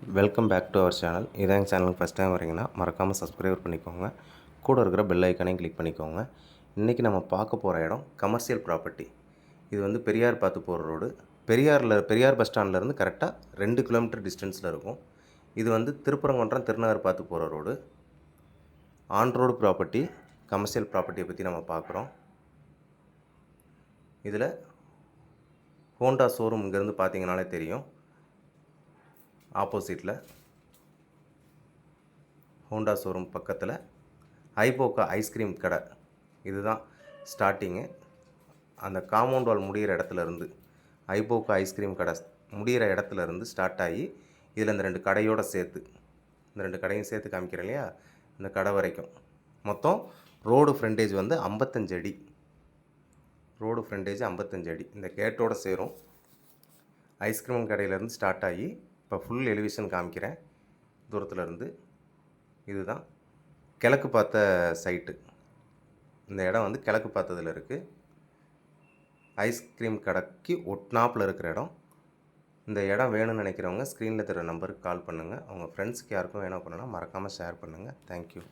Welcome back to our channel. இதான் எங்கள் சேனலுக்கு ஃபஸ்ட் டைம் வரீங்கன்னா மறக்காமல் சப்ஸ்கிரைப் பண்ணிக்கோங்க. கூட இருக்கிற பெல் ஐக்கானையும் கிளிக் பண்ணிக்கோங்க. இன்றைக்கி நம்ம பார்க்க போகிற இடம் கமர்ஷியல் ப்ராப்பர்ட்டி. இது வந்து பெரியார் பார்த்து போகிற ரோடு. பெரியார் பஸ் ஸ்டாண்ட்லேருந்து கரெக்டாக 2 கிலோமீட்டர் டிஸ்டன்ஸில் இருக்கும். இது வந்து திருப்பரங்குன்றம் திருநகர் பார்த்து போகிற road. On road property, commercial ப்ராப்பர்ட்டியை பற்றி நம்ம பார்க்குறோம். இதில் ஹோண்டா ஷோரூம் இங்கேருந்து பார்த்தீங்கனாலே தெரியும். ஆப்போசிட்டில் ஹோண்டா ஷோரூம் பக்கத்தில் ஐபோக்கா ஐஸ்கிரீம் கடை. இதுதான் ஸ்டார்டிங்கு. அந்த காம்பவுண்ட் வால் முடிகிற இடத்துலேருந்து ஐபோக்கா ஐஸ்கிரீம் கடை முடிகிற இடத்துலேருந்து ஸ்டார்ட் ஆகி இதில் இந்த 2 கடையோடு சேர்த்து, இந்த 2 கடையும் சேர்த்து காமிக்கிறேன் இல்லையா, இந்த கடை வரைக்கும் மொத்தம் ரோடு ஃப்ரண்டேஜ் வந்து 55 அடி. ரோடு ஃப்ரண்டேஜ் 55 அடி. இந்த கேட்டோடு சேரும். ஐஸ்கிரீம் கடையிலேருந்து ஸ்டார்ட் ஆகி இப்போ ஃபுல் எலிவேஷன் காமிக்கிறேன் தூரத்தில் இருந்து. இதுதான் கிழக்கு பார்த்த சைட்டு. இந்த இடம் வந்து கிழக்கு பார்த்ததில் இருக்குது. ஐஸ்கிரீம் கடைக்கு ஒட்னாப்பில் இருக்கிற இடம். இந்த இடம் வேணும்னு நினைக்கிறவங்க ஸ்க்ரீனில் தர நம்பருக்கு கால் பண்ணுங்கள். அவங்க ஃப்ரெண்ட்ஸுக்கு யாருக்கும் வேணும் அப்படின்னா மறக்காமல் ஷேர் பண்ணுங்கள். தேங்க்யூ.